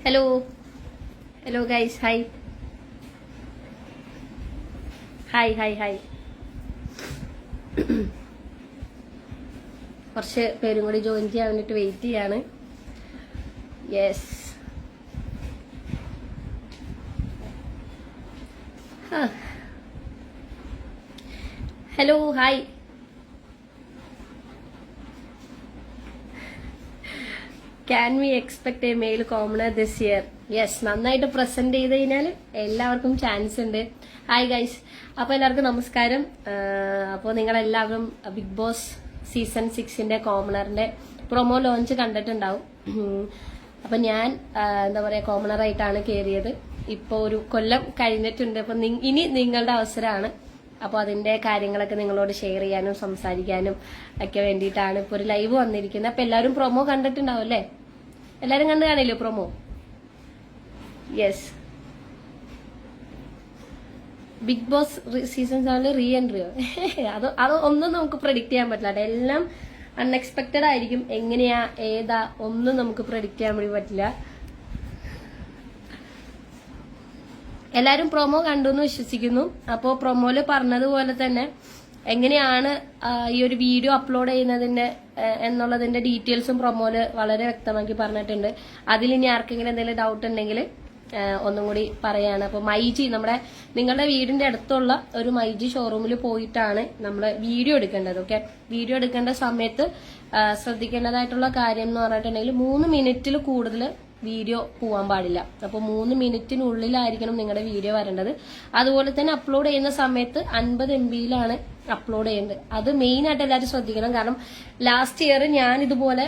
Hello hello guys, hi hi hi hi. കുറച്ച് പേരും കൂടി ജോയിൻ ചെയ്യാൻ വേണ്ടിട്ട് വെയിറ്റ് ചെയ്യാണ്. Yes, hello hi. Can we expect a male commoner this year? Yes, നന്നായിട്ട് പ്രസന്റ് ചെയ്ത് കഴിഞ്ഞാൽ എല്ലാവർക്കും ചാൻസ് ഉണ്ട്. ഹായ് ഗൈസ്, അപ്പോൾ എല്ലാവർക്കും നമസ്കാരം. അപ്പോൾ നിങ്ങളെല്ലാവരും ബിഗ് ബോസ് സീസൺ 6 കോമണറിന്റെ പ്രൊമോ ലോഞ്ച് കണ്ടിട്ടുണ്ടാവും. അപ്പൊ ഞാൻ എന്താ പറയാ, കോമണറായിട്ടാണ് കയറിയത്. ഇപ്പോൾ ഒരു കൊല്ലം കഴിഞ്ഞിട്ടുണ്ട്. അപ്പൊ ഇനി നിങ്ങളുടെ അവസരമാണ്. അപ്പോൾ അതിന്റെ കാര്യങ്ങളൊക്കെ നിങ്ങളോട് ഷെയർ ചെയ്യാനും സംസാരിക്കാനും ഒക്കെ വേണ്ടിയിട്ടാണ് ഇപ്പോൾ ഒരു ലൈവ് വന്നിരിക്കുന്നത്. അപ്പൊ എല്ലാവരും പ്രൊമോ കണ്ടിട്ടുണ്ടാവും അല്ലേ? എല്ലാരും കണ്ടു കാണില്ലോ promo? Yes, big boss season 7 റീ എൻട്രിയോ? അത് ഒന്നും നമുക്ക് പ്രെഡിക്റ്റ് ചെയ്യാൻ പറ്റില്ല. എല്ലാം അൺഎക്സ്പെക്ടഡ് ആയിരിക്കും. എങ്ങനെയാ ഏതാ ഒന്നും നമുക്ക് പ്രെഡിക്റ്റ് ചെയ്യാൻ വേണ്ടി പറ്റില്ല. എല്ലാരും പ്രൊമോ കണ്ടു എന്ന് വിശ്വസിക്കുന്നു. അപ്പോ പ്രൊമോയില് പറഞ്ഞതുപോലെ തന്നെ എങ്ങനെയാണ് ഈ ഒരു വീഡിയോ അപ്ലോഡ് ചെയ്യുന്നതിന്റെ എന്നുള്ളതിന്റെ ഡീറ്റെയിൽസും പ്രൊമോയില് വളരെ വ്യക്തമാക്കി പറഞ്ഞിട്ടുണ്ട്. അതിൽ ഇനി ആർക്കെങ്കിലും എന്തെങ്കിലും ഡൗട്ട് ഉണ്ടെങ്കിൽ ഒന്നും കൂടി പറയാണ്. അപ്പൊ മൈജി, നിങ്ങളുടെ വീടിന്റെ അടുത്തുള്ള ഒരു മൈജി ഷോറൂമിൽ പോയിട്ടാണ് നമ്മൾ വീഡിയോ എടുക്കേണ്ടത്. ഓക്കെ, വീഡിയോ എടുക്കേണ്ട സമയത്ത് ശ്രദ്ധിക്കേണ്ടതായിട്ടുള്ള കാര്യം എന്ന് പറഞ്ഞിട്ടുണ്ടെങ്കിൽ 3 മിനിറ്റിൽ കൂടുതൽ വീഡിയോ പോവാൻ പാടില്ല. അപ്പോൾ 3 മിനിറ്റിനുള്ളിലായിരിക്കണം നിങ്ങളുടെ വീഡിയോ വരേണ്ടത്. അതുപോലെ തന്നെ അപ്ലോഡ് ചെയ്യുന്ന സമയത്ത് 50 MB അപ്ലോഡ് ചെയ്യേണ്ടത്. അത് മെയിൻ ആയിട്ട് എല്ലാവരും ശ്രദ്ധിക്കണം. കാരണം ലാസ്റ്റ് ഇയർ ഞാൻ ഇതുപോലെ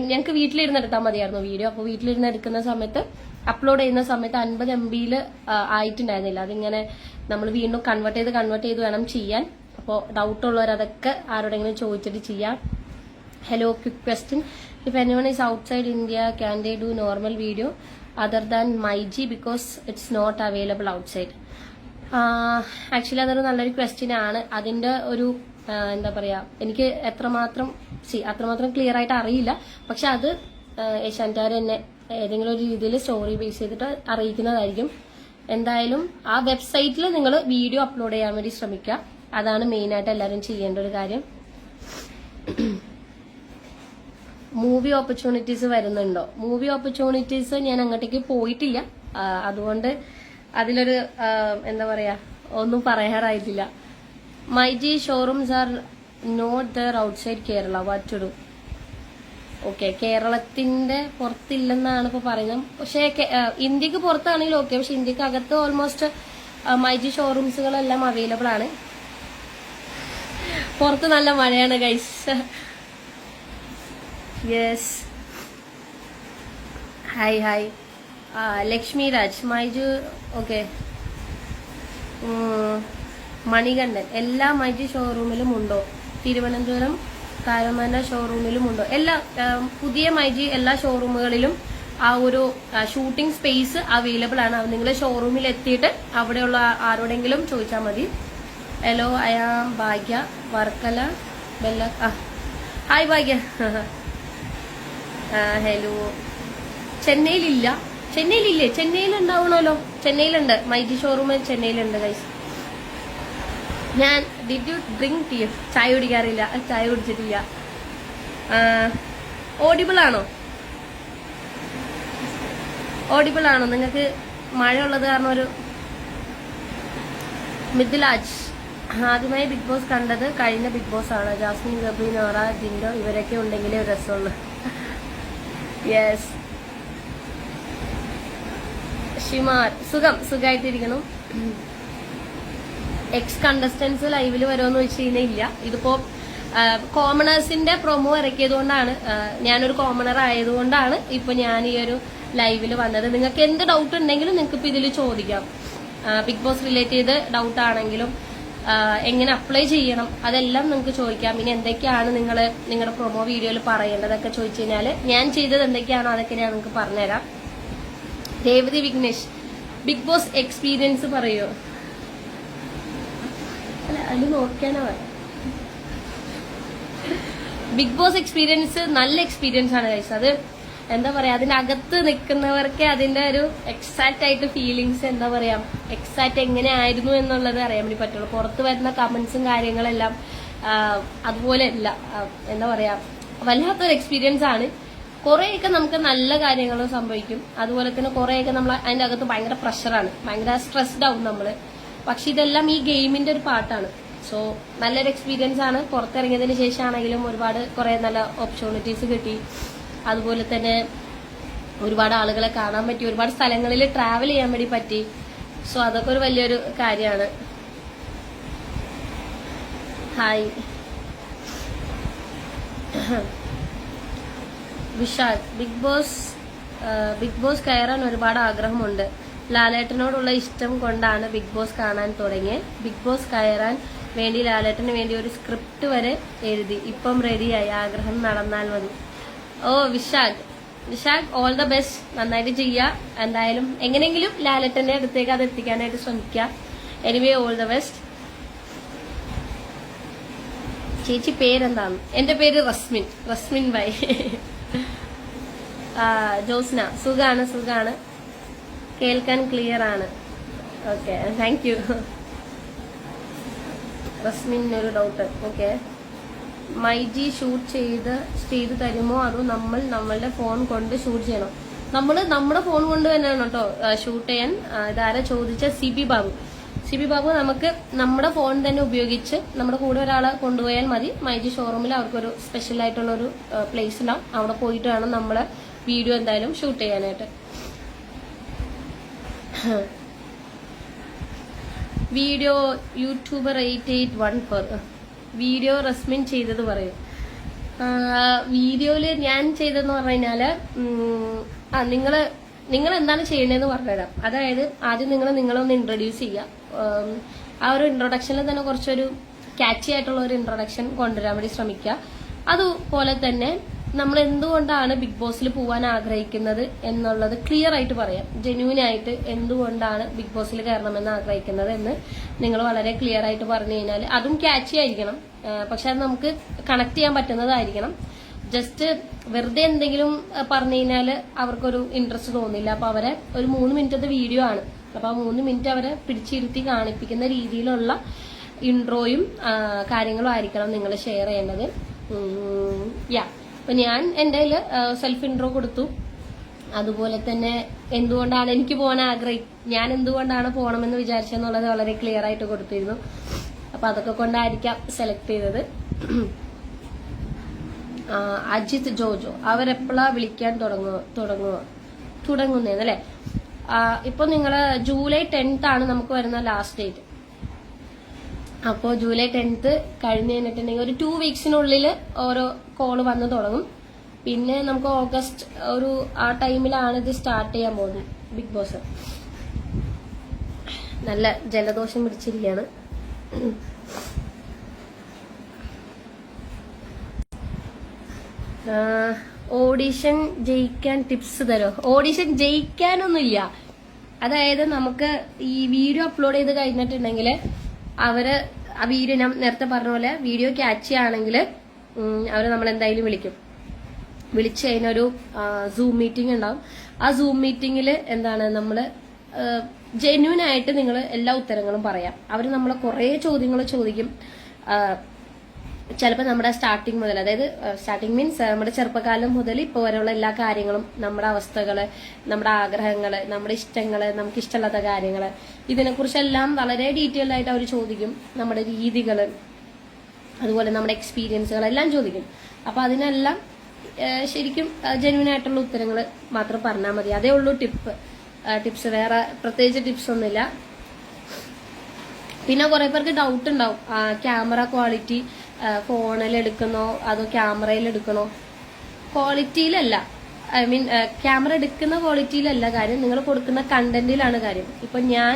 ഞങ്ങൾക്ക് വീട്ടിലിരുന്ന് എടുത്താൽ മതിയായിരുന്നു വീഡിയോ. അപ്പോൾ വീട്ടിലിരുന്ന് എടുക്കുന്ന സമയത്ത് അപ്ലോഡ് ചെയ്യുന്ന സമയത്ത് 50 MB ആയിട്ടുണ്ടായിരുന്നില്ല. അതിങ്ങനെ നമ്മൾ വീണ്ടും കൺവേർട്ട് ചെയ്ത് വേണം ചെയ്യാൻ. അപ്പോൾ ഡൗട്ട് ഉള്ളവർ അതൊക്കെ ആരോടെങ്കിലും ചോദിച്ചിട്ട് ചെയ്യാം. Hello, quick question. If anyone is outside India, can they do normal video other than MyG because it's not available outside? Actually അതൊരു നല്ലൊരു ക്വസ്റ്റ്യൻ ആണ്. അതിന്റെ ഒരു എന്താ പറയാ, എനിക്ക് അത്രമാത്രം ക്ലിയർ ആയിട്ട് അറിയില്ല. പക്ഷെ അത് ഏഷ്യാനെറ്റുകാർ തന്നെ ഏതെങ്കിലും ഒരു രീതിയിൽ സ്റ്റോറി ബേസ് ചെയ്തിട്ട് അറിയിക്കുന്നതായിരിക്കും. എന്തായാലും ആ വെബ്സൈറ്റിൽ നിങ്ങൾ വീഡിയോ അപ്ലോഡ് ചെയ്യാൻ വേണ്ടി ശ്രമിക്കുക. അതാണ് മെയിൻ ആയിട്ട് എല്ലാവരും ചെയ്യേണ്ട ഒരു കാര്യം. മൂവി ഓപ്പർച്യൂണിറ്റീസ് വരുന്നുണ്ടോ? മൂവി ഓപ്പർച്യൂണിറ്റീസ് ഞാൻ അങ്ങോട്ടേക്ക് പോയിട്ടില്ല. അതുകൊണ്ട് അതിലൊരു എന്താ പറയാ, ഒന്നും പറയാറായിട്ടില്ല. MyG showrooms are not there outside Kerala, what to do? Okay, കേരളത്തിന്റെ പുറത്തില്ലെന്നാണ് ഇപ്പൊ പറയുന്നത്. പക്ഷെ ഇന്ത്യക്ക് പുറത്താണെങ്കിൽ ഓക്കെ. പക്ഷെ ഇന്ത്യക്ക് അകത്ത് ഓൾമോസ്റ്റ് മൈജി ഷോറൂംസുകളെല്ലാം അവൈലബിൾ ആണ്. പുറത്ത് നല്ല മഴയാണ് guys. Yes, hi hi. Lakshmi Raj, Myju. Okay, Manikandan, എല്ലാ മൈജി ഷോറൂമിലും ഉണ്ടോ? തിരുവനന്തപുരം കാരമന ഷോറൂമിലും ഉണ്ടോ? എല്ലാ പുതിയ മൈജി എല്ലാ ഷോറൂമുകളിലും ആ ഒരു ഷൂട്ടിംഗ് സ്പേസ് അവൈലബിൾ ആണ്. നിങ്ങൾ ഷോറൂമിൽ എത്തിയിട്ട് അവിടെയുള്ള ആരോടെങ്കിലും ചോദിച്ചാൽ മതി. Hello, I am Bhagya, Varkala Bella. Hi Bhagya. Hello, ചെന്നൈയിലില്ലേ? ചെന്നൈയിൽ ഉണ്ടാവണമല്ലോ. ചെന്നൈയിലുണ്ട്, മൈജി ഷോറൂം ചെന്നൈയിലുണ്ട് ഗൈസ്. ഞാൻ ഡിഡ് യു ഡ്രിങ്ക് ടീ? ചായ കുടിക്കാറില്ല, ചായ കുടിച്ചിട്ടില്ല. ഓഡിബിൾ ആണോ നിങ്ങൾക്ക്? മഴയുള്ളത് കാരണം ഒരു മിഥിലാജ്. ആദ്യമായി ബിഗ് ബോസ് കണ്ടത് കഴിഞ്ഞ ബിഗ് ബോസ് ആണ്. ജാസ്മിൻ, ഗബ്രി, നോറ, ജിൻഡോ ഇവരൊക്കെ ഉണ്ടെങ്കിലേ രസമുള്ളൂ. യെസ്, ഷിമാർ, സുഖമായിട്ടിരിക്കണം. എക്സ് കണ്ടസ്റ്റൻസ് ലൈവില് വരുമെന്ന് വെച്ച് കഴിഞ്ഞാൽ ഇല്ല. ഇതിപ്പോ കോമണേഴ്സിന്റെ പ്രൊമോ ഇറക്കിയതുകൊണ്ടാണ്, ഞാനൊരു കോമണർ ആയതുകൊണ്ടാണ് ഇപ്പൊ ഞാൻ ഈ ഒരു ലൈവില് വന്നത്. നിങ്ങൾക്ക് എന്ത് ഡൗട്ട് ഉണ്ടെങ്കിലും നിങ്ങൾക്ക് ഇപ്പൊ ഇതിൽ ചോദിക്കാം. ബിഗ് ബോസ് റിലേറ്റ് ചെയ്ത് ഡൗട്ട് ആണെങ്കിലും എങ്ങനെ അപ്ലൈ ചെയ്യണം അതെല്ലാം നിങ്ങൾക്ക് ചോദിക്കാം. ഇനി എന്തൊക്കെയാണ് നിങ്ങളുടെ പ്രൊമോ വീഡിയോയിൽ പറയേണ്ടതൊക്കെ ചോദിച്ചു കഴിഞ്ഞാൽ ഞാൻ ചെയ്തത് എന്തൊക്കെയാണോ അതൊക്കെ ഞാൻ നിങ്ങൾക്ക് പറഞ്ഞുതരാം. Revathi Vignesh, Bigg Boss experience പറയോ? അല്ല, അത് നോക്കിയാണോ? ബിഗ് ബോസ് എക്സ്പീരിയൻസ് നല്ല എക്സ്പീരിയൻസ് ആണ് ഗൈസ്. അത് എന്താ പറയാ, അതിനകത്ത് നിൽക്കുന്നവർക്ക് അതിന്റെ ഒരു എക്സാക്റ്റ് ആയിട്ട് ഫീലിങ്സ് എന്താ പറയാ, എക്സാക്റ്റ് എങ്ങനെയായിരുന്നു എന്നുള്ളത് അറിയാൻ വേണ്ടി പറ്റുള്ളൂ. പുറത്ത് വരുന്ന കമന്റ്സും കാര്യങ്ങളെല്ലാം അതുപോലെ അല്ല. എന്താ പറയാ, വല്ലാത്തൊരു എക്സ്പീരിയൻസ് ആണ്. കുറേയൊക്കെ നമുക്ക് നല്ല കാര്യങ്ങളും സംഭവിക്കും, അതുപോലെ തന്നെ കുറേയൊക്കെ നമ്മൾ അതിന്റെ അകത്ത് ഭയങ്കര പ്രഷറാണ്, ഭയങ്കര സ്ട്രെസ്ഡ് ആവും നമ്മള്. പക്ഷെ ഇതെല്ലാം ഈ ഗെയിമിന്റെ ഒരു പാർട്ടാണ്. സോ നല്ലൊരു എക്സ്പീരിയൻസ് ആണ്. പുറത്തിറങ്ങിയതിന് ശേഷമാണെങ്കിലും ഒരുപാട് കുറെ നല്ല ഓപ്പർച്യൂണിറ്റീസ് കിട്ടി. അതുപോലെ തന്നെ ഒരുപാട് ആളുകളെ കാണാൻ പറ്റി, ഒരുപാട് സ്ഥലങ്ങളിൽ ട്രാവൽ ചെയ്യാൻ വേണ്ടി പറ്റി. സോ അതൊക്കെ ഒരു വലിയൊരു കാര്യമാണ്. ഹായ് വിശാൽ, ബിഗ് ബോസ് കയറാൻ ഒരുപാട് ആഗ്രഹമുണ്ട്. ലാലേട്ടനോടുള്ള ഇഷ്ടം കൊണ്ടാണ് ബിഗ് ബോസ് കാണാൻ തുടങ്ങിയത്. ബിഗ് ബോസ് കയറാൻ വേണ്ടി ലാലേട്ടന് വേണ്ടി ഒരു സ്ക്രിപ്റ്റ് വരെ എഴുതി. ഇപ്പം റെഡിയായി, ആഗ്രഹം നടന്നാൽ മതി. ഓ വിശാഖ് ഓൾ ദ ബെസ്റ്റ്, നന്നായിട്ട് ചെയ്യുക. എന്തായാലും എങ്ങനെയെങ്കിലും ലാലേട്ടന്റെ അടുത്തേക്ക് അത് എത്തിക്കാനായിട്ട് ശ്രമിക്കുക. Anyway all the best. ചേച്ചി പേരെന്താണ്? എന്റെ പേര് റസ്മിൻ ബൈ. ജോസ്ന, സുഖാണ്, കേൾക്കാൻ ക്ലിയർ ആണ്. Okay, thank you. റസ്മിൻ ഒരു ഡൗട്ട്. ഓക്കെ, മൈജി ഷൂട്ട് ചെയ്ത് തരുമോ അതോ നമ്മളുടെ ഫോൺ കൊണ്ട് ഷൂട്ട് ചെയ്യണോ? നമ്മുടെ ഫോൺ കൊണ്ട് തന്നെയാണ് കേട്ടോ ഷൂട്ട് ചെയ്യാൻ. ഇതാരാ ചോദിച്ച? സി ബി ബാബു നമുക്ക് നമ്മുടെ ഫോൺ തന്നെ ഉപയോഗിച്ച് നമ്മുടെ കൂടെ ഒരാളെ കൊണ്ടുപോയാൽ മതി. മൈജി ഷോറൂമിൽ അവർക്കൊരു സ്പെഷ്യൽ ആയിട്ടുള്ള ഒരു പ്ലേസ് ഉണ്ടാവും. അവിടെ പോയിട്ട് വേണം നമ്മളെ വീഡിയോ എന്തായാലും ഷൂട്ട് ചെയ്യാനായിട്ട്. വീഡിയോ യൂട്യൂബർ 8814 വീഡിയോ റസ്മിൻ ചെയ്തത് പറയും. വീഡിയോയില് ഞാൻ ചെയ്തെന്ന് പറഞ്ഞു കഴിഞ്ഞാല് നിങ്ങൾ എന്താണ് ചെയ്യണതെന്ന് പറഞ്ഞുതരാം. അതായത് ആദ്യം നിങ്ങളൊന്ന് ഇൻട്രൊഡ്യൂസ് ചെയ്യുക. ആ ഒരു ഇൻട്രൊഡക്ഷനിൽ തന്നെ കുറച്ചൊരു ക്യാച്ചി ആയിട്ടുള്ള ഒരു ഇൻട്രൊഡക്ഷൻ കൊണ്ടുവരാൻ വേണ്ടി ശ്രമിക്കുക. അതുപോലെ തന്നെ നമ്മൾ എന്തുകൊണ്ടാണ് ബിഗ് ബോസിൽ പോകാൻ ആഗ്രഹിക്കുന്നത് എന്നുള്ളത് ക്ലിയർ ആയിട്ട് പറയാം. ജെന്യൂൻ ആയിട്ട് എന്തുകൊണ്ടാണ് ബിഗ് ബോസിൽ കയറണമെന്ന് ആഗ്രഹിക്കുന്നത് എന്ന് നിങ്ങൾ വളരെ ക്ലിയർ ആയിട്ട് പറഞ്ഞു കഴിഞ്ഞാൽ അതും ക്യാച്ചി ആയിരിക്കണം. പക്ഷെ അത് നമുക്ക് കണക്ട് ചെയ്യാൻ പറ്റുന്നതായിരിക്കണം. ജസ്റ്റ് വെറുതെ എന്തെങ്കിലും പറഞ്ഞു കഴിഞ്ഞാൽ അവർക്കൊരു ഇൻട്രസ്റ്റ് തോന്നില്ല. അപ്പൊ അവരെ ഒരു 3 മിനിറ്റത്തെ വീഡിയോ ആണ്. അപ്പൊ ആ 3 മിനിറ്റ് അവരെ പിടിച്ചിരുത്തി കാണിപ്പിക്കുന്ന രീതിയിലുള്ള ഇൻട്രോയും കാര്യങ്ങളും ആയിരിക്കണം നിങ്ങൾ ഷെയർ ചെയ്യേണ്ടത്. അപ്പൊ ഞാൻ എൻ്റെ സെൽഫ് ഇൻട്രോ കൊടുത്തു. അതുപോലെ തന്നെ എന്തുകൊണ്ടാണ് എനിക്ക് പോകാൻ ഞാൻ എന്തുകൊണ്ടാണ് പോകണമെന്ന് വിചാരിച്ചെന്നുള്ളത് വളരെ ക്ലിയർ ആയിട്ട് കൊടുത്തിരുന്നു. അപ്പൊ അതൊക്കെ കൊണ്ടായിരിക്കാം സെലക്ട് ചെയ്തത്. അജിത് ജോജോ അവരെപ്പോഴാ വിളിക്കാൻ തുടങ്ങുന്നല്ലേ? ഇപ്പൊ നിങ്ങള് ജൂലൈ 10th ആണ് നമുക്ക് വരുന്ന ലാസ്റ്റ് ഡേറ്റ്. അപ്പോൾ ജൂലൈ 10th കഴിഞ്ഞ് കഴിഞ്ഞിട്ടുണ്ടെങ്കിൽ ഒരു 2 വീക്സിനുള്ളിൽ ഓരോ കോള് വന്ന് തുടങ്ങും. പിന്നെ നമുക്ക് ഓഗസ്റ്റ് ഒരു ആ ടൈമിലാണ് ഇത് സ്റ്റാർട്ട് ചെയ്യാൻ പോകുന്നത് ബിഗ് ബോസ്. നല്ല ജലദോഷം പിടിച്ചിരിക്കുകയാണ്. ഓഡിഷൻ ജയിക്കാൻ ടിപ്സ് തരോ? ഓഡിഷൻ ജയിക്കാനൊന്നുമില്ല. അതായത് നമുക്ക് ഈ വീഡിയോ അപ്ലോഡ് ചെയ്ത് കഴിഞ്ഞിട്ടുണ്ടെങ്കിൽ അവര് ആ വീഡിയോ ഞാൻ നേരത്തെ പറഞ്ഞ പോലെ വീഡിയോ ക്യാച്ച് ആണെങ്കിൽ അവര് നമ്മളെന്തായാലും വിളിച്ചു കഴിഞ്ഞൊരു സൂം മീറ്റിംഗ് ഉണ്ടാവും. ആ സൂം മീറ്റിംഗിൽ എന്താണ് നമ്മള് ജെന്യൂൻ ആയിട്ട് നിങ്ങൾ എല്ലാ ഉത്തരങ്ങളും പറയാം. അവര് നമ്മളെ കുറെ ചോദ്യങ്ങൾ ചോദിക്കും. ചിലപ്പോൾ നമ്മുടെ സ്റ്റാർട്ടിങ് മുതൽ, അതായത് സ്റ്റാർട്ടിങ് മീൻസ് നമ്മുടെ ചെറുപ്പകാലം മുതൽ ഇപ്പോൾ വരെയുള്ള എല്ലാ കാര്യങ്ങളും, നമ്മുടെ അവസ്ഥകള്, നമ്മുടെ ആഗ്രഹങ്ങള്, നമ്മുടെ ഇഷ്ടങ്ങള്, നമുക്ക് ഇഷ്ടമില്ലാത്ത കാര്യങ്ങള്, ഇതിനെക്കുറിച്ചെല്ലാം വളരെ ഡീറ്റെയിൽഡ് ആയിട്ട് അവർ ചോദിക്കും. നമ്മുടെ രീതികള്, അതുപോലെ നമ്മുടെ എക്സ്പീരിയൻസുകൾ എല്ലാം ചോദിക്കും. അപ്പൊ അതിനെല്ലാം ശരിക്കും ജെന്യൂൻ ആയിട്ടുള്ള ഉത്തരങ്ങൾ മാത്രം പറഞ്ഞാൽ മതി. അതേ ഉള്ളൂ ടിപ്സ്. വേറെ പ്രത്യേകിച്ച് ടിപ്സ് ഒന്നുമില്ല. പിന്നെ കുറെ പേർക്ക് ഡൗട്ട് ഉണ്ടാവും, ക്യാമറ ക്വാളിറ്റി ഫോണിൽ എടുക്കണോ അതോ ക്യാമറയിൽ എടുക്കണോ? ക്വാളിറ്റിയിലല്ല, ഐ മീൻ ക്യാമറ എടുക്കുന്ന ക്വാളിറ്റിയിലല്ല കാര്യം, നിങ്ങൾ കൊടുക്കുന്ന കണ്ടന്റിലാണ് കാര്യം. ഇപ്പൊ ഞാൻ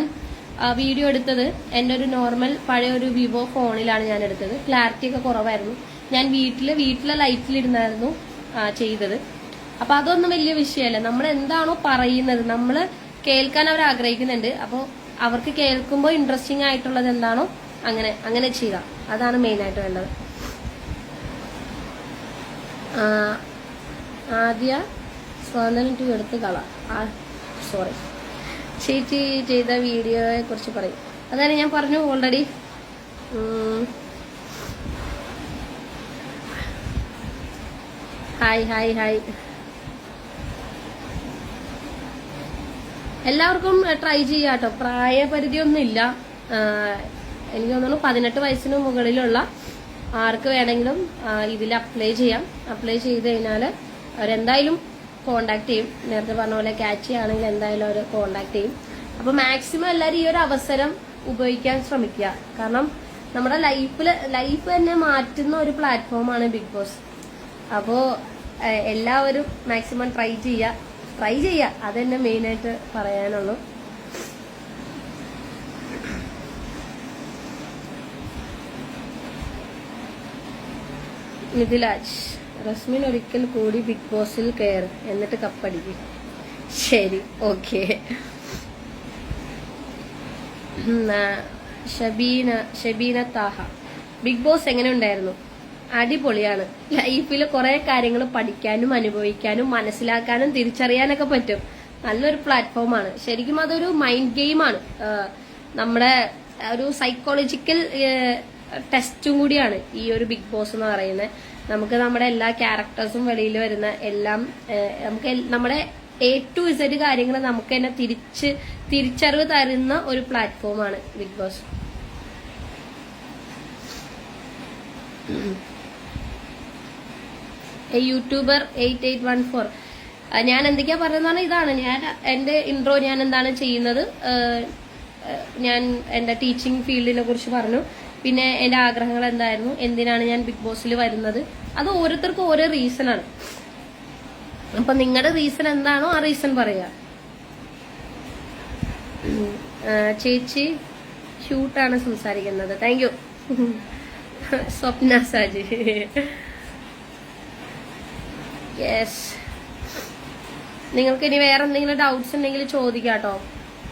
വീഡിയോ എടുത്തത് എൻ്റെ ഒരു നോർമൽ പഴയ ഒരു വിവോ ഫോണിലാണ് ഞാൻ എടുത്തത്. ക്ലാരിറ്റി ഒക്കെ കുറവായിരുന്നു. ഞാൻ വീട്ടിലെ ലൈറ്റിലിരുന്നായിരുന്നു ചെയ്തത്. അപ്പൊ അതൊന്നും വലിയ വിഷയമല്ല. നമ്മൾ എന്താണോ പറയുന്നത്, നമ്മൾ കേൾക്കാൻ അവർ ആഗ്രഹിക്കുന്നുണ്ട്. അപ്പോൾ അവർക്ക് കേൾക്കുമ്പോൾ ഇൻട്രസ്റ്റിംഗ് ആയിട്ടുള്ളത് എന്താണോ അങ്ങനെ ചെയ്യുക. അതാണ് മെയിൻ ആയിട്ട് വേണ്ടത്. ആദ്യ സ്വാതന്ത്ര്യം ടു എടുത്ത് കള സോറി. ചേച്ചി ചെയ്ത വീഡിയോയെ കുറിച്ച് പറയും. അതാണ് ഞാൻ പറഞ്ഞു ഓൾറെഡി. Hi hi hi. എല്ലാവർക്കും ട്രൈ ചെയ്യാട്ടോ, പ്രായപരിധിയൊന്നും ഇല്ല. എനിക്ക് തോന്നുന്നു 18 വയസ്സിന് മുകളിലുള്ള ആർക്ക് വേണമെങ്കിലും ഇതിൽ അപ്ലൈ ചെയ്യാം. അപ്ലൈ ചെയ്ത് കഴിഞ്ഞാൽ അവരെന്തായാലും കോണ്ടാക്ട് ചെയ്യും. നേരത്തെ പറഞ്ഞ പോലെ ക്യാച്ച് ആണെങ്കിൽ എന്തായാലും അവർ കോണ്ടാക്ട് ചെയ്യും. അപ്പൊ മാക്സിമം എല്ലാവരും ഈ ഒരു അവസരം ഉപയോഗിക്കാൻ ശ്രമിക്കുക. കാരണം നമ്മുടെ ലൈഫ് തന്നെ മാറ്റുന്ന ഒരു പ്ലാറ്റ്ഫോമാണ് ബിഗ് ബോസ്. അപ്പോ എല്ലാവരും മാക്സിമം ട്രൈ ചെയ്യുക. അതെന്നെ മെയിനായിട്ട് പറയാനുള്ളൂ. മിഥിലാജ്, റസ്മിൻ ഒരിക്കൽ കൂടി ബിഗ് ബോസിൽ കയറി എന്നിട്ട് കപ്പടിക്കും. ശരി, okay. Shabeena Thaha, Bigg Boss എങ്ങനെ ഉണ്ടായിരുന്നു? അടിപൊളിയാണ്. ലൈഫിൽ കുറെ കാര്യങ്ങൾ പഠിക്കാനും അനുഭവിക്കാനും മനസ്സിലാക്കാനും തിരിച്ചറിയാനൊക്കെ പറ്റും. നല്ലൊരു പ്ലാറ്റ്ഫോമാണ്. ശരിക്കും അതൊരു മൈൻഡ് ഗെയിമാണ്. നമ്മുടെ ഒരു സൈക്കോളജിക്കൽ ടെസ്റ്റും കൂടിയാണ് ഈ ഒരു ബിഗ് ബോസ് എന്ന് പറയുന്നത്. നമുക്ക് നമ്മുടെ എല്ലാ ക്യാരക്ടേഴ്സും വെളിയിൽ വരുന്ന എല്ലാം നമുക്ക് നമ്മുടെ A to Z കാര്യങ്ങൾ നമുക്ക് തന്നെ തിരിച്ചറിവ് തരുന്ന ഒരു പ്ലാറ്റ്ഫോമാണ് ബിഗ് ബോസ്. യൂട്യൂബർ 8814, ഞാൻ എന്തൊക്കെയാ പറയുന്നതാണ് ഇതാണ്. ഞാൻ എന്റെ ഇൻട്രോ, ഞാൻ എന്താണ് ചെയ്യുന്നത്, ഞാൻ എന്റെ ടീച്ചിങ് ഫീൽഡിനെ കുറിച്ച് പറഞ്ഞു. പിന്നെ എന്റെ ആഗ്രഹങ്ങൾ എന്തായിരുന്നു, എന്തിനാണ് ഞാൻ ബിഗ് ബോസിൽ വരുന്നത്, അത് ഓരോരുത്തർക്കും ഓരോ റീസണാണ്. അപ്പൊ നിങ്ങളുടെ റീസൺ എന്താണോ ആ റീസൺ പറയാ. ചേച്ചി ക്യൂട്ടാണ് സംസാരിക്കുന്നത്. Thank you. Swapna Saji, yes. നിങ്ങൾക്ക് ഇനി വേറെ എന്തെങ്കിലും ഡൗട്ട്സ് ഉണ്ടെങ്കിൽ ചോദിക്കാട്ടോ.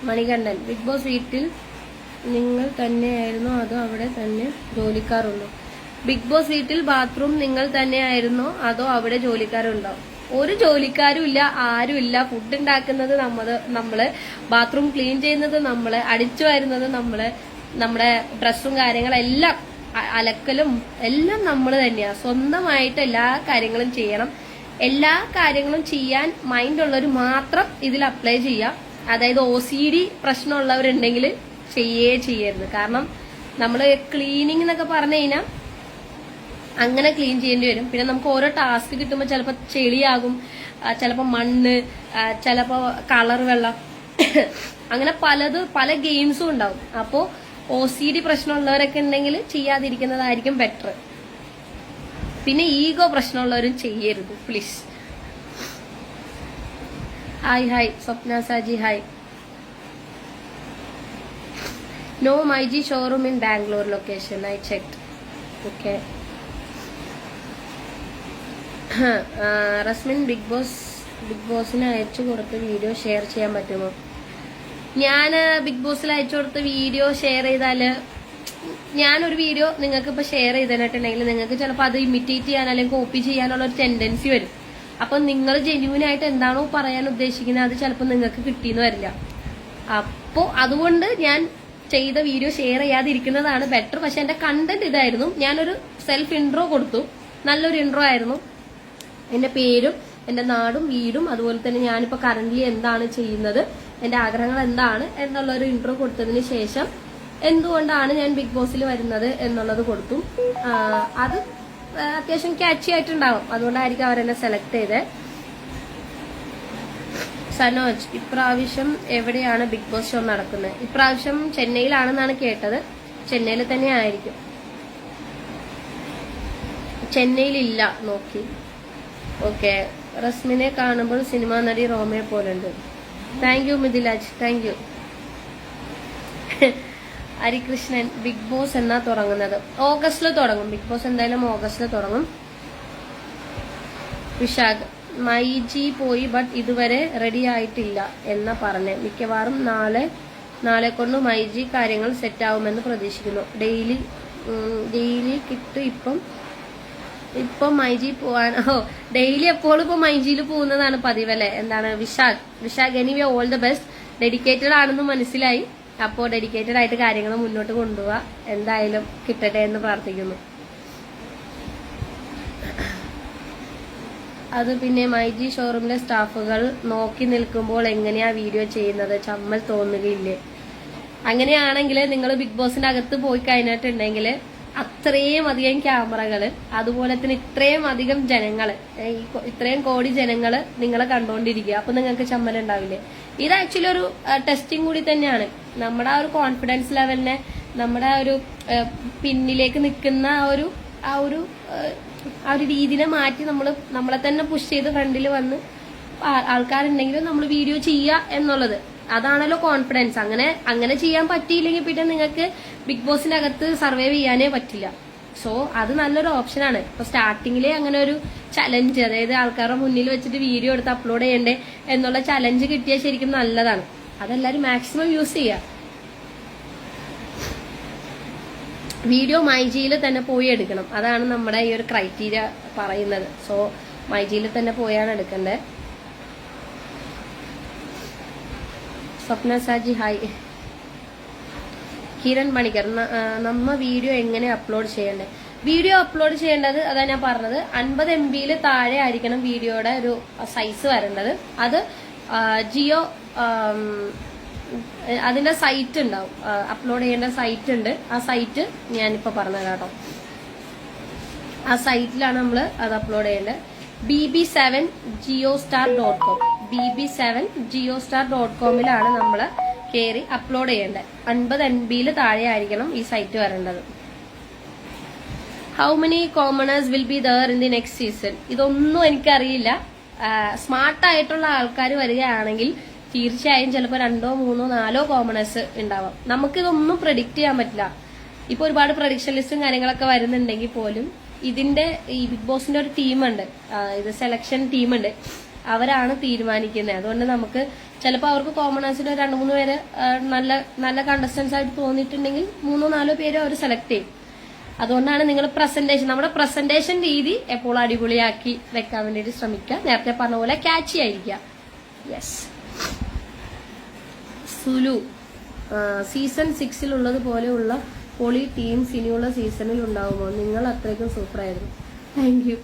മണികണ്ഠൻ, ബിഗ് ബോസ് വീട്ടിൽ നിങ്ങൾ തന്നെയായിരുന്നോ അതോ അവിടെ തന്നെ ജോലിക്കാരുണ്ടോ? ബിഗ് ബോസ് വീട്ടിൽ ബാത്റൂം നിങ്ങൾ തന്നെയായിരുന്നോ അതോ അവിടെ ജോലിക്കാരുണ്ടോ? ഒരു ജോലിക്കാരും ഇല്ല, ആരുമില്ല. ഫുഡ് ഉണ്ടാക്കുന്നത് നമ്മള്, ബാത്റൂം ക്ലീൻ ചെയ്യുന്നത് നമ്മള്, അടിച്ചു വരുന്നത് നമ്മള്, നമ്മുടെ ഡ്രസ്സും കാര്യങ്ങളെല്ലാം അലക്കലും എല്ലാം നമ്മൾ തന്നെയാ. സ്വന്തമായിട്ട് എല്ലാ കാര്യങ്ങളും ചെയ്യണം. എല്ലാ കാര്യങ്ങളും ചെയ്യാൻ മൈൻഡ് ഉള്ളവർ മാത്രം ഇതിൽ അപ്ലൈ ചെയ്യാം. അതായത് OCD പ്രശ്നമുള്ളവരുണ്ടെങ്കിൽ ചെയ്യരുത്. കാരണം നമ്മള് ക്ലീനിങ് എന്നൊക്കെ പറഞ്ഞു കഴിഞ്ഞാൽ അങ്ങനെ ക്ലീൻ ചെയ്യേണ്ടി വരും. പിന്നെ നമുക്ക് ഓരോ ടാസ്ക് കിട്ടുമ്പോൾ ചിലപ്പോൾ ചെളിയാകും, ചിലപ്പോൾ മണ്ണ്, ചിലപ്പോൾ കളർ വെള്ളം, അങ്ങനെ പല ഗെയിംസും ഉണ്ടാവും. അപ്പോൾ OCD പ്രശ്നമുള്ളവരൊക്കെ ഉണ്ടെങ്കിൽ ചെയ്യാതിരിക്കുന്നതായിരിക്കും ബെറ്റർ. പിന്നെ ഈഗോ പ്രശ്നമുള്ളവരും ചെയ്യരുത് please. Hi Swapna Saji, hi. No myG showroom in Bangalore location, I checked. Okay. Rasmin, big ബോസിന് അയച്ചു കൊടുത്ത വീഡിയോ ഷെയർ ചെയ്യാൻ പറ്റുമോ? ഞാൻ ബിഗ് ബോസിൽ അയച്ചു കൊടുത്ത വീഡിയോ ഷെയർ ചെയ്താല്, ഞാനൊരു വീഡിയോ നിങ്ങൾക്ക് ഇപ്പൊ ഷെയർ ചെയ്തിട്ടുണ്ടെങ്കിൽ നിങ്ങൾക്ക് ചിലപ്പോൾ അത് ഇമിറ്റേറ്റ് ചെയ്യാൻ അല്ലെങ്കിൽ കോപ്പി ചെയ്യാനുള്ള ഒരു ടെൻഡൻസി വരും. അപ്പൊ നിങ്ങൾ ജെന്യൂൻ ആയിട്ട് എന്താണോ പറയാൻ ഉദ്ദേശിക്കുന്നത് അത് ചിലപ്പോൾ നിങ്ങൾക്ക് കിട്ടിയെന്ന് വരില്ല. അപ്പോ അതുകൊണ്ട് ഞാൻ ചെയ്ത വീഡിയോ ഷെയർ ചെയ്യാതിരിക്കുന്നതാണ് ബെറ്റർ. പക്ഷെ എന്റെ കണ്ടന്റ് ഇതായിരുന്നു. ഞാനൊരു സെൽഫ് ഇൻട്രോ കൊടുത്തു, നല്ലൊരു ഇൻട്രോ ആയിരുന്നു. എന്റെ പേരും എന്റെ നാടും വീടും അതുപോലെ തന്നെ ഞാനിപ്പോ കറന്റ്ലി എന്താണ് ചെയ്യുന്നത്, എന്റെ ആഗ്രഹങ്ങൾ എന്താണ് എന്നുള്ളൊരു ഇൻട്രോ കൊടുത്തതിന് ശേഷം എന്തുകൊണ്ടാണ് ഞാൻ ബിഗ് ബോസിൽ വരുന്നത് എന്നുള്ളത് കൊടുത്തു. അത് അത്യാവശ്യം ക്യാച്ചി ആയിട്ടുണ്ടാവും, അതുകൊണ്ടായിരിക്കും അവരെന്നെ സെലക്ട് ചെയ്തത്. സനോജ്, ഇപ്രാവശ്യം എവിടെയാണ് ബിഗ് ബോസ് ഷോ നടക്കുന്നത്? ഇപ്രാവശ്യം ചെന്നൈയിലാണെന്നാണ് കേട്ടത്. ചെന്നൈയിൽ തന്നെ ആയിരിക്കും. ചെന്നൈയിലില്ല, നോക്കി. ഓക്കെ. റസ്മിനെ കാണുമ്പോൾ സിനിമാ നടി റോമയെ പോലുണ്ട്. Thank you Mithilaj, thank you. Harikrishnan, big boss എന്നാ തുടങ്ങുന്നത്? ഓഗസ്റ്റിൽ തുടങ്ങും. ബിഗ് ബോസ് എന്തായാലും ഓഗസ്റ്റിൽ തുടങ്ങും. വിശാഖ്, മൈജി പോയി ബട്ട് ഇതുവരെ റെഡി ആയിട്ടില്ല എന്നാ പറഞ്ഞേ. മിക്കവാറും നാളെ കൊണ്ട് മൈജി കാര്യങ്ങൾ സെറ്റ് ആവുമെന്ന് പ്രതീക്ഷിക്കുന്നു. ഡെയിലി കിട്ടും. ഇപ്പം ഇപ്പൊ മൈജി പോവാൻ ഡെയിലി എപ്പോഴും ഇപ്പൊ മൈജിയിൽ പോകുന്നതാണ് പതിവല്ലേ. എന്താണ് Vishakh anyway all the best. Dedicated ആണെന്ന് മനസ്സിലായി. അപ്പോൾ ഡെഡിക്കേറ്റഡ് ആയിട്ട് കാര്യങ്ങൾ മുന്നോട്ട് കൊണ്ടുപോവാ. എന്തായാലും കിട്ടട്ടെ എന്ന് പ്രാർത്ഥിക്കുന്നു. അത് പിന്നെ മൈജി ഷോറൂമിലെ സ്റ്റാഫുകൾ നോക്കി നിൽക്കുമ്പോൾ എങ്ങനെയാ വീഡിയോ ചെയ്യുന്നത്, ചമ്മൽ തോന്നുകയില്ലേ? അങ്ങനെയാണെങ്കിൽ നിങ്ങൾ ബിഗ് ബോസിന്റെ അകത്ത് പോയി കഴിഞ്ഞിട്ടുണ്ടെങ്കിൽ അത്രയും അധികം ക്യാമറകള്, അതുപോലെ തന്നെ ഇത്രയും അധികം ജനങ്ങള്, ഇത്രയും കോടി ജനങ്ങള് നിങ്ങളെ കണ്ടുകൊണ്ടിരിക്കുക. അപ്പൊ നിങ്ങൾക്ക് ചമ്മലുണ്ടാവില്ലേ? ഇത് ആക്ച്വലി ഒരു ടെസ്റ്റിംഗ് കൂടി തന്നെയാണ്. നമ്മുടെ ആ ഒരു കോൺഫിഡൻസ് ലെവലിനെ, നമ്മുടെ ആ ഒരു പിന്നിലേക്ക് നിൽക്കുന്ന ആ ഒരു രീതിനെ മാറ്റി നമ്മളെ തന്നെ പുഷ് ചെയ്ത് ഫ്രണ്ടിൽ വന്ന് ആൾക്കാരുണ്ടെങ്കിലും നമ്മൾ വീഡിയോ ചെയ്യുക എന്നുള്ളത്, അതാണല്ലോ കോൺഫിഡൻസ്. അങ്ങനെ ചെയ്യാൻ പറ്റിയില്ലെങ്കിൽ പിന്നെ നിങ്ങൾക്ക് ബിഗ് ബോസിന്റെ അകത്ത് സർവൈവ് ചെയ്യാനേ പറ്റില്ല. സോ അത് നല്ലൊരു ഓപ്ഷനാണ്. ഇപ്പൊ സ്റ്റാർട്ടിങ്ങിലെ അങ്ങനെ ഒരു ചലഞ്ച്, അതായത് ആൾക്കാരുടെ മുന്നിൽ വെച്ചിട്ട് വീഡിയോ എടുത്ത് അപ്ലോഡ് ചെയ്യണ്ടേ എന്നുള്ള ചലഞ്ച് കിട്ടിയാൽ ശരിക്കും നല്ലതാണ്. അതെല്ലാരും മാക്സിമം യൂസ് ചെയ്യുക. വീഡിയോ മൈജിയിൽ തന്നെ പോയി എടുക്കണം. അതാണ് നമ്മുടെ ഈ ഒരു ക്രൈറ്റീരിയ പറയുന്നത്. സോ മൈജിയിൽ തന്നെ പോയാണ് എടുക്കേണ്ടത്. സ്വപ്ന സാജി ഹായ്. കിരൺ മണിക്കർ നമ്മ വീഡിയോ എങ്ങനെ അപ്ലോഡ് ചെയ്യണ്ടേ? വീഡിയോ അപ്ലോഡ് ചെയ്യേണ്ടത് അതാ ഞാൻ പറഞ്ഞത്, 50 MB താഴെ ആയിരിക്കണം വീഡിയോയുടെ ഒരു സൈസ് വരേണ്ടത്. അത് ജിയോ അതിന്റെ സൈറ്റ് ഉണ്ടാവും, അപ്ലോഡ് ചെയ്യേണ്ട സൈറ്റ് ഉണ്ട്. ആ സൈറ്റ് ഞാനിപ്പോ പറഞ്ഞത് കേട്ടോ. ആ സൈറ്റിലാണ് നമ്മൾ അത് അപ്ലോഡ് ചെയ്യേണ്ടത്. bb7geostar.com bb7geostar.comലാണ് നമ്മൾ കയറി അപ്ലോഡ് ചെയ്യേണ്ടത്. 50 MB താഴെ ആയിരിക്കണം ഈ സൈറ്റ് വരേണ്ടത്. How many commoners will be there in the next season? ഇതൊന്നും എനിക്കറിയില്ല. സ്മാർട്ടായിട്ടുള്ള ആൾക്കാർ വരികയാണെങ്കിൽ തീർച്ചയായും ചിലപ്പോൾ 2, 3, 4 കോമണേഴ്സ് ഉണ്ടാവാം. നമുക്കിതൊന്നും പ്രഡിക്റ്റ് ചെയ്യാൻ പറ്റില്ല. ഇപ്പൊ ഒരുപാട് പ്രഡിക്ഷൻ ലിസ്റ്റും കാര്യങ്ങളൊക്കെ വരുന്നുണ്ടെങ്കിൽ പോലും ഇതിന്റെ ഈ ബിഗ് ബോസിന്റെ ഒരു ടീമുണ്ട്, ഇത് സെലക്ഷൻ ടീമുണ്ട്, അവരാണ് തീരുമാനിക്കുന്നത്. അതുകൊണ്ട് നമുക്ക് ചിലപ്പോൾ അവർക്ക് കോമണേഴ്സിന് 2-3 പേര് നല്ല നല്ല കണ്ടസ്റ്റൻസ് ആയിട്ട് തോന്നിയിട്ടുണ്ടെങ്കിൽ 3-4 പേര് അവർ സെലക്ട് ചെയ്യും. അതുകൊണ്ടാണ് നിങ്ങൾ നമ്മുടെ പ്രസന്റേഷൻ രീതി എപ്പോഴും അടിപൊളിയാക്കി വെക്കാൻ വേണ്ടിയിട്ട് ശ്രമിക്കുക. നേരത്തെ പറഞ്ഞ പോലെ ക്യാച്ചി ആയിരിക്കുക. യെസ്. സുലു സീസൺ 6 ഉള്ളതുപോലെയുള്ള പൊളി ടീംസ് ഇനിയുള്ള സീസണിൽ ഉണ്ടാവുമോ? നിങ്ങൾ അത്രയ്ക്കും സൂപ്പറായിരുന്നു. Thank you.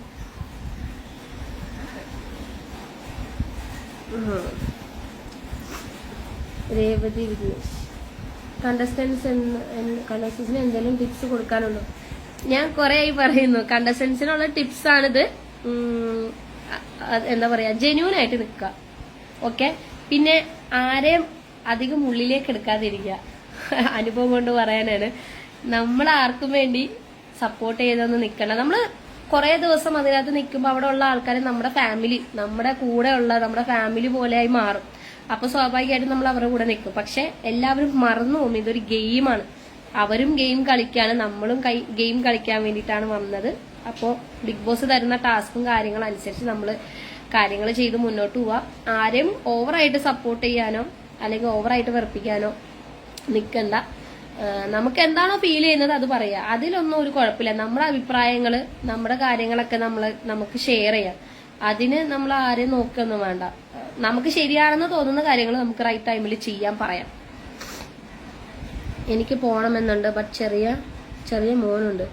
രേവതി വിഘ്നേഷ് കണ്ടസ്റ്റൻസിന് എന്തെങ്കിലും ടിപ്സ് കൊടുക്കാനുണ്ടോ? ഞാൻ കുറെ ആയി പറയുന്നു, കണ്ടസ്റ്റൻസിനുള്ള ടിപ്സ് ആണിത്. എന്താ പറയാ, ജെന്യൂൻ ആയിട്ട് നിൽക്കുക. ഓക്കെ. പിന്നെ ആരെയും അധികം ഉള്ളിലേക്ക് എടുക്കാതിരിക്കുക. അനുഭവം കൊണ്ട് പറയാനാണ്. നമ്മൾ ആർക്കും വേണ്ടി സപ്പോർട്ട് ചെയ്തൊന്നും നിൽക്കണ്ട. നമ്മൾ കുറെ ദിവസം അതിനകത്ത് നിൽക്കുമ്പോൾ അവിടെ ഉള്ള ആൾക്കാർ നമ്മുടെ ഫാമിലി, നമ്മുടെ കൂടെ ഉള്ള നമ്മുടെ ഫാമിലി പോലെയായി മാറും. അപ്പൊ സ്വാഭാവികമായിട്ടും നമ്മൾ അവരുടെ കൂടെ നിൽക്കും. പക്ഷെ എല്ലാവരും മറന്നു പോകും, ഇതൊരു ഗെയിമാണ്. അവരും ഗെയിം കളിക്കാണ്, നമ്മളും ഗെയിം കളിക്കാൻ വേണ്ടിയിട്ടാണ് വന്നത്. അപ്പോൾ ബിഗ് ബോസ് തരുന്ന ടാസ്കും കാര്യങ്ങളും അനുസരിച്ച് നമ്മൾ കാര്യങ്ങൾ ചെയ്ത് മുന്നോട്ട് പോവാ. ആരെയും ഓവറായിട്ട് സപ്പോർട്ട് ചെയ്യാനോ അല്ലെങ്കിൽ ഓവറായിട്ട് വെറുപ്പിക്കാനോ നിൽക്കണ്ട. നമുക്ക് എന്താണോ ഫീൽ ചെയ്യുന്നത് അത് പറയാ. അതിലൊന്നും ഒരു കുഴപ്പമില്ല. നമ്മുടെ അഭിപ്രായങ്ങള്, നമ്മുടെ കാര്യങ്ങളൊക്കെ നമുക്ക് ഷെയർ ചെയ്യാം. അതിന് നമ്മൾ ആരെയും നോക്കൊന്നും വേണ്ട. നമുക്ക് ശരിയാണെന്ന് തോന്നുന്ന കാര്യങ്ങൾ നമുക്ക് റൈറ്റ് ടൈമിൽ ചെയ്യാൻ പറയാം. എനിക്ക് പോണമെന്നുണ്ട്, ബട്ട് ചെറിയ മോനുണ്ട്.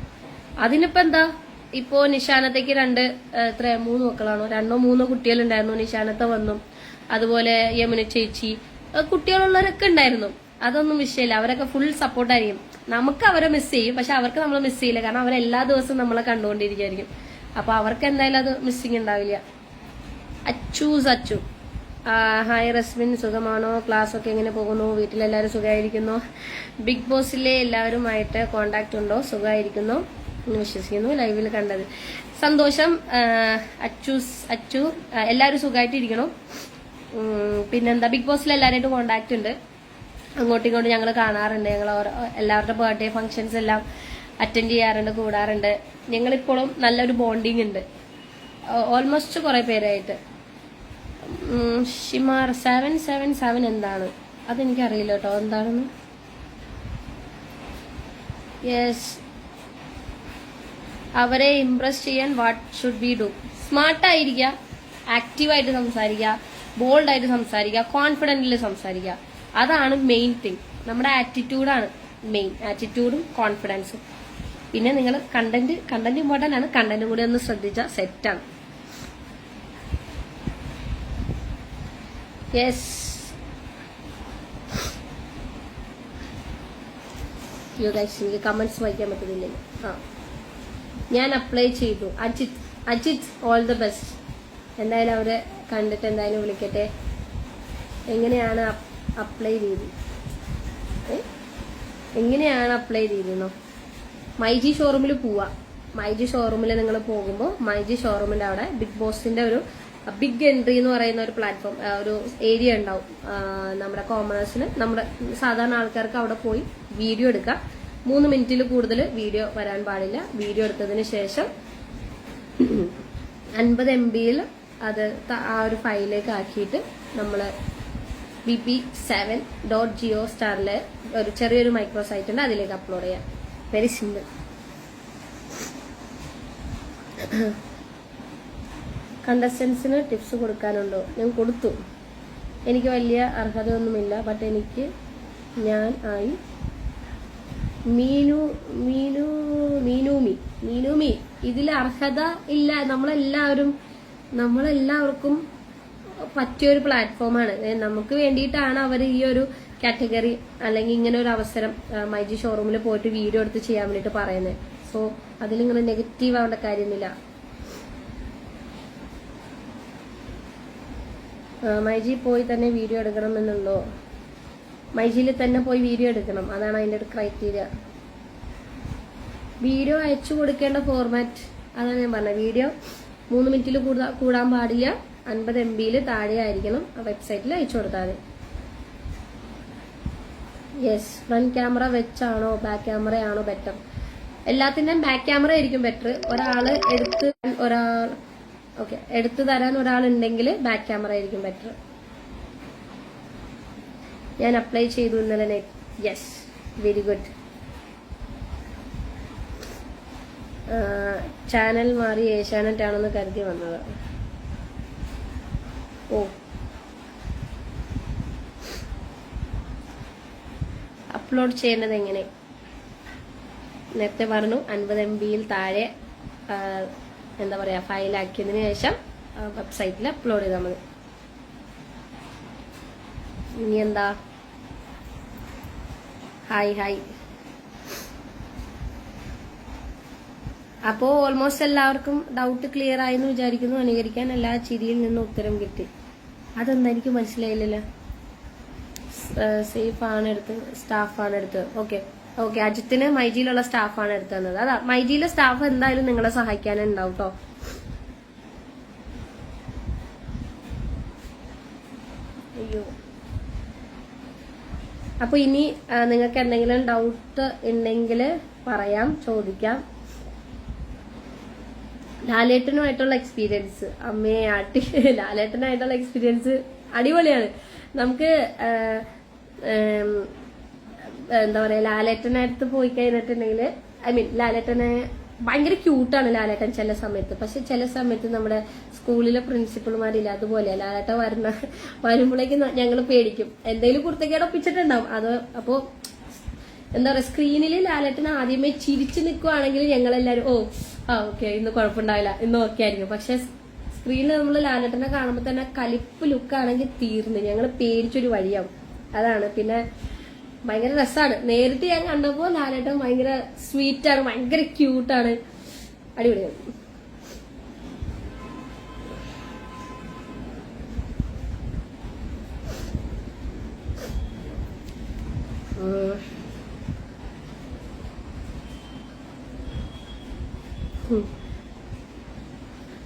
അതിനിപ്പോ എന്താ? ഇപ്പോ നിശാനത്തേക്ക് 3 മക്കളാണോ, 2-3 കുട്ടികളുണ്ടായിരുന്നു. നിശാനത്തെ വന്നു, അതുപോലെ യമുന ചേച്ചി, കുട്ടികളുള്ളവരൊക്കെ ഉണ്ടായിരുന്നു. അതൊന്നും വിഷയമില്ല. അവരൊക്കെ ഫുൾ സപ്പോർട്ടായിരിക്കും. നമുക്ക് അവരെ മിസ് ചെയ്യും, പക്ഷെ അവർക്ക് നമ്മൾ മിസ് ചെയ്യില്ല. കാരണം അവരെല്ലാ ദിവസവും നമ്മളെ കണ്ടുകൊണ്ടിരിക്കുകയായിരിക്കും. അപ്പൊ അവർക്ക് എന്തായാലും അത് മിസ്സിങ് ഉണ്ടാവില്ല. അച്ചു ഹായ് റസ്മിൻ, സുഖമാണോ? ക്ലാസ് ഒക്കെ എങ്ങനെ പോകുന്നു? വീട്ടിലെല്ലാവരും സുഖമായിരിക്കുന്നു? ബിഗ് ബോസിലെ എല്ലാവരുമായിട്ട് കോണ്ടാക്ട് ഉണ്ടോ? സുഖമായിരിക്കുന്നു എന്ന് വിശ്വസിക്കുന്നു. ലൈവിൽ കണ്ടത് സന്തോഷം. അച്ചു എല്ലാവരും സുഖമായിട്ടിരിക്കണം. പിന്നെന്താ, ബിഗ് ബോസിൽ എല്ലാവരായിട്ടും കോണ്ടാക്ട് ഉണ്ട്. അങ്ങോട്ടും ഇങ്ങോട്ടും ഞങ്ങൾ കാണാറുണ്ട്. ഞങ്ങൾ എല്ലാവരുടെ ബർത്ത്ഡേ ഫംഗ്ഷൻസ് എല്ലാം അറ്റൻഡ് ചെയ്യാറുണ്ട്, കൂടാറുണ്ട്. ഞങ്ങളിപ്പോഴും നല്ലൊരു ബോണ്ടിങ് ഉണ്ട്, ഓൾമോസ്റ്റ് കുറെ പേരായിട്ട്. ഷിമാർ 777 എന്താണ്? അതെനിക്കറിയില്ല കേട്ടോ എന്താണെന്ന്. യെസ്, അവരെ ഇംപ്രസ് ചെയ്യാൻ വാട്ട് ഷുഡ് ബി ഡു? സ്മാർട്ടായിരിക്കുക, ആക്റ്റീവായിട്ട് സംസാരിക്കുക, ബോൾഡായിട്ട് സംസാരിക്കുക, കോൺഫിഡന്റിൽ സംസാരിക്കുക. അതാണ് മെയിൻ തിങ്. നമ്മുടെ ആറ്റിറ്റ്യൂഡാണ് മെയിൻ. ആറ്റിറ്റ്യൂഡും കോൺഫിഡൻസും. പിന്നെ നിങ്ങൾ കണ്ടന്റ് ഇമ്പോർട്ടന്റ് ആണ്. കണ്ടന്റും കൂടി ഒന്ന് ശ്രദ്ധിച്ചാൽ സെറ്റാണ്. യെസ്, യോ ഗൈസ്, എനിക്ക് കമന്റ്സ് വായിക്കാൻ പറ്റുന്നില്ലല്ലോ. ഞാൻ അപ്ലൈ ചെയ്തു. Ajith all the best. എന്തായാലും അവരെ കണ്ടിട്ട് എന്തായാലും വിളിക്കട്ടെ. എങ്ങനെയാണ് അപ്ലൈ ചെയ്തു? എങ്ങനെയാണ് അപ്ലൈ ചെയ്തെന്നോ? മൈജി ഷോറൂമിൽ പോവാ. മൈജി ഷോറൂമിൽ നിങ്ങൾ പോകുമ്പോൾ മൈജി ഷോറൂമിന്റെ അവിടെ ബിഗ് ബോസിന്റെ ഒരു ബിഗ് എൻട്രി എന്ന് പറയുന്ന ഒരു പ്ലാറ്റ്ഫോം, ഒരു ഏരിയ ഉണ്ടാവും നമ്മുടെ കോമേഴ്സിന്. നമ്മുടെ സാധാരണ ആൾക്കാർക്ക് അവിടെ പോയി വീഡിയോ എടുക്കാം. 3 മിനിറ്റിൽ കൂടുതൽ വീഡിയോ വരാൻ പാടില്ല. വീഡിയോ എടുത്തതിന് ശേഷം 50 MB അത് ആ ഒരു ഫയലിലേക്ക് ആക്കിയിട്ട് നമ്മൾ BP7.geo ഒരു ചെറിയൊരു മൈക്രോ സൈറ്റ് ഉണ്ട്, അതിലേക്ക് അപ്ലോഡ് ചെയ്യാം. Very simple. കണ്ടസ്റ്റൻസിന് ടിപ്സ് കൊടുക്കാനുണ്ടോ? ഞാൻ കൊടുത്തു. എനിക്ക് വലിയ അർഹതയൊന്നുമില്ല, ബട്ട് എനിക്ക് ഞാൻ ആയി മീനൂമി ഇതിൽ അർഹത ഇല്ല. നമ്മളെല്ലാവർക്കും പറ്റിയൊരു പ്ലാറ്റ്ഫോമാണ്. നമുക്ക് വേണ്ടിയിട്ടാണ് അവർ ഈ ഒരു കാറ്റഗറി അല്ലെങ്കിൽ ഇങ്ങനെ ഒരു അവസരം മൈജി ഷോറൂമിൽ പോയിട്ട് വീഡിയോ എടുത്ത് ചെയ്യാൻ വേണ്ടിയിട്ട് പറയുന്നത്. സോ അതിലിങ്ങനെ നെഗറ്റീവ് ആവേണ്ട കാര്യമൊന്നുമില്ല. മൈജി പോയി തന്നെ വീഡിയോ എടുക്കണമെന്നുണ്ടോ? മൈജിയിൽ തന്നെ പോയി വീഡിയോ എടുക്കണം, അതാണ് അതിൻ്റെ ഒരു ക്രൈറ്റീരിയ. വീഡിയോ അയച്ചു കൊടുക്കേണ്ട ഫോർമാറ്റ് അതാണ് ഞാൻ പറഞ്ഞത്. വീഡിയോ 3 മിനിറ്റിൽ കൂടാൻ പാടില്ല, 50 MB താഴെ ആയിരിക്കണം. ആ വെബ്സൈറ്റിൽ അയച്ചു കൊടുത്താൽ മതി. യെസ്, ഫ്രണ്ട് ക്യാമറ വെച്ചാണോ ബാക്ക് ക്യാമറ ആണോ ബെറ്റർ? എല്ലാത്തിൻ്റെയും ബാക്ക് ക്യാമറ ആയിരിക്കും ബെറ്റർ. എടുത്തു തരാൻ ഒരാളുണ്ടെങ്കിൽ ബാക്ക് ക്യാമറ ആയിരിക്കും ബെറ്റർ. ഞാൻ അപ്ലൈ ചെയ്തു ഇന്നലെ. Yes, very good. ചാനൽ മാറി ഏഷ്യാനെറ്റ് ആണെന്ന് കരുതി വന്നത്. ഓ, അപ്ലോഡ് ചെയ്യേണ്ടത് എങ്ങനെ? നേരത്തെ പറഞ്ഞു 50 MB താഴെ എന്താ പറയാ ഫയലാക്കിയതിനു ശേഷം വെബ്സൈറ്റിൽ അപ്ലോഡ് ചെയ്താൽ മതി. ഇനി എന്താ? ഹായ്. അപ്പോ ഓൾമോസ്റ്റ് എല്ലാവർക്കും ഡൗട്ട് ക്ലിയർ ആയെന്ന് വിചാരിക്കുന്നു. അനുകരിക്കാൻ എല്ലാ ചിരിയിൽ നിന്നും ഉത്തരം കിട്ടി. അതെന്താ എനിക്ക് മനസ്സിലായില്ലല്ലോ. സേഫ് ആണ് എടുത്ത്, സ്റ്റാഫാണ് എടുത്തത്. ഓക്കെ, അജിത്തിന് മൈജിയിലുള്ള സ്റ്റാഫാണ് എടുത്തു തന്നത്. അതാ, മൈജിയിലെ സ്റ്റാഫ് എന്തായാലും നിങ്ങളെ സഹായിക്കാനുണ്ടാവും കേട്ടോ. അയ്യോ, അപ്പൊ ഇനി നിങ്ങൾക്ക് എന്തെങ്കിലും ഡൗട്ട് ഉണ്ടെങ്കിൽ പറയാം, ചോദിക്കാം. ലാലേട്ടനുമായിട്ടുള്ള എക്സ്പീരിയൻസ്, അമ്മയെ ആട്ടി. ലാലേട്ടനായിട്ടുള്ള എക്സ്പീരിയൻസ് അടിപൊളിയാണ്. നമുക്ക് എന്താ പറയാ, ലാലേട്ടനടുത്ത് പോയി കഴിഞ്ഞിട്ടുണ്ടെങ്കിൽ ലാലേട്ടനെ ഭയങ്കര ക്യൂട്ടാണ് ലാലേട്ടൻ ചില സമയത്ത്. പക്ഷെ ചില സമയത്ത് നമ്മുടെ സ്കൂളിലെ പ്രിൻസിപ്പൾമാരില്ല, അതുപോലെ ലാലേട്ടൻ വരുമ്പോഴേക്കും ഞങ്ങൾ പേടിക്കും. എന്തെങ്കിലും കുർത്തക്കേട് ഒപ്പിച്ചിട്ടുണ്ടാവും. അത് അപ്പോ എന്താ പറയാ, സ്ക്രീനിൽ ലാലേട്ടൻ ആദ്യമേ ചിരിച്ചു നിൽക്കുവാണെങ്കിൽ ഞങ്ങളെല്ലാരും ഓക്കെ ഇന്ന് കുഴപ്പമുണ്ടാവില്ല, ഇന്ന് ഓക്കെ ആയിരിക്കും. പക്ഷെ സ്ക്രീനിൽ നമ്മൾ ലാലേട്ടനെ കാണുമ്പോൾ തന്നെ കലിപ്പ് ലുക്കാണെങ്കിൽ തീർന്ന് ഞങ്ങൾ പേടിച്ചൊരു വഴിയാവും. അതാണ്. പിന്നെ ഭയങ്കര രസമാണ്. നേരിട്ട് ഞാൻ കണ്ടപ്പോ ലാലേട്ടൻ ഭയങ്കര സ്വീറ്റാണ്, ഭയങ്കര ക്യൂട്ടാണ്, അടിപൊളിയാണ്.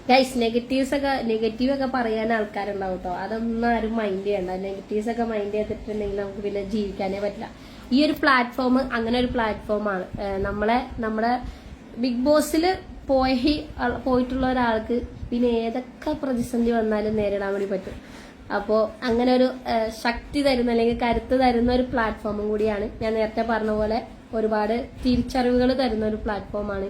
ഗൈസ്, നെഗറ്റീവ് ഒക്കെ പറയാൻ ആൾക്കാരുണ്ടാവും കേട്ടോ. അതൊന്നും ആരും മൈൻഡ് ചെയ്യണ്ട. നെഗറ്റീവ്സ് ഒക്കെ മൈൻഡ് ചെയ്തിട്ടുണ്ടെങ്കിൽ നമുക്ക് പിന്നെ ജീവിക്കാനേ പറ്റില്ല. ഈ ഒരു പ്ലാറ്റ്ഫോം അങ്ങനെ ഒരു പ്ലാറ്റ്ഫോമാണ്. നമ്മുടെ ബിഗ് ബോസിൽ പോയിട്ടുള്ള ഒരാൾക്ക് പിന്നെ ഏതൊക്കെ പ്രതിസന്ധി വന്നാലും നേരിടാൻ വേണ്ടി പറ്റും. അപ്പോൾ അങ്ങനെ ഒരു ശക്തി തരുന്ന അല്ലെങ്കിൽ കരുത്ത് തരുന്ന ഒരു പ്ലാറ്റ്ഫോമും കൂടിയാണ്. ഞാൻ നേരത്തെ പറഞ്ഞ പോലെ ഒരുപാട് തിരിച്ചറിവുകൾ തരുന്ന ഒരു പ്ലാറ്റ്ഫോമാണ്.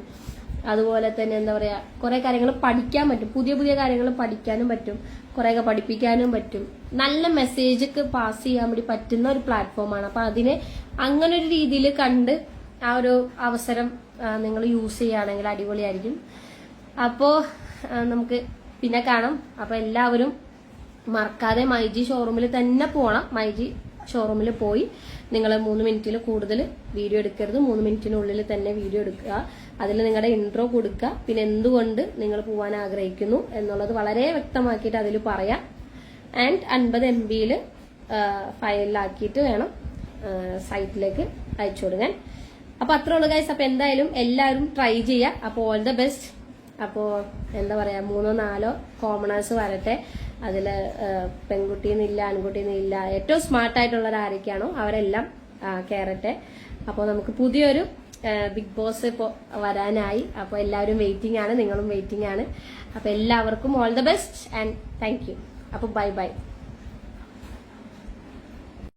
അതുപോലെ തന്നെ എന്താ പറയാ കുറെ കാര്യങ്ങൾ പഠിക്കാൻ പറ്റും, പുതിയ പുതിയ കാര്യങ്ങൾ പഠിക്കാനും പറ്റും, കുറെയൊക്കെ പഠിപ്പിക്കാനും പറ്റും, നല്ല മെസ്സേജ് ഒക്കെ പാസ് ചെയ്യാൻ വേണ്ടി പറ്റുന്ന ഒരു പ്ലാറ്റ്ഫോമാണ്. അപ്പൊ അതിനെ അങ്ങനെ ഒരു രീതിയിൽ കണ്ട് ആ ഒരു അവസരം നിങ്ങൾ യൂസ് ചെയ്യുകയാണെങ്കിൽ അടിപൊളിയായിരിക്കും. അപ്പോ നമുക്ക് പിന്നെ കാണാം. അപ്പൊ എല്ലാവരും മറക്കാതെ മൈജി ഷോറൂമിൽ തന്നെ പോകണം. മൈജി ഷോറൂമിൽ പോയി നിങ്ങൾ 3 മിനിറ്റിൽ കൂടുതൽ വീഡിയോ എടുക്കരുത്. 3 മിനിറ്റിനുള്ളിൽ തന്നെ വീഡിയോ എടുക്കുക. അതിൽ നിങ്ങളുടെ ഇൻട്രോ കൊടുക്കുക, പിന്നെ എന്തുകൊണ്ട് നിങ്ങൾ പോകാൻ ആഗ്രഹിക്കുന്നു എന്നുള്ളത് വളരെ വ്യക്തമാക്കിയിട്ട് അതിൽ പറയാം. ആൻഡ് 50 MB ഫയലിലാക്കിയിട്ട് വേണം സൈറ്റിലേക്ക് അയച്ചു കൊടുക്കാൻ. അപ്പൊ അത്രേ ഉള്ളൂ ഗൈസ്. അപ്പൊ എന്തായാലും എല്ലാവരും ട്രൈ ചെയ്യുക. അപ്പോൾ ഓൾ ദ ബെസ്റ്റ്. അപ്പോൾ എന്താ പറയാ 3 4 കോമണേഴ്സ് വരട്ടെ. അതില് പെൺകുട്ടിന്നില്ല, ആൺകുട്ടിന്നില്ല, ഏറ്റവും സ്മാർട്ടായിട്ടുള്ളവർ ആരൊക്കെയാണോ അവരെല്ലാം കയറട്ടെ. അപ്പോൾ നമുക്ക് പുതിയൊരു ബിഗ് ബോസ് ഇപ്പോൾ വരാനായി. അപ്പോൾ എല്ലാവരും വെയിറ്റിംഗ് ആണ്, നിങ്ങളും വെയിറ്റിംഗ് ആണ്. അപ്പോൾ എല്ലാവർക്കും all the best and thank you. അപ്പോൾ ബൈ ബൈ.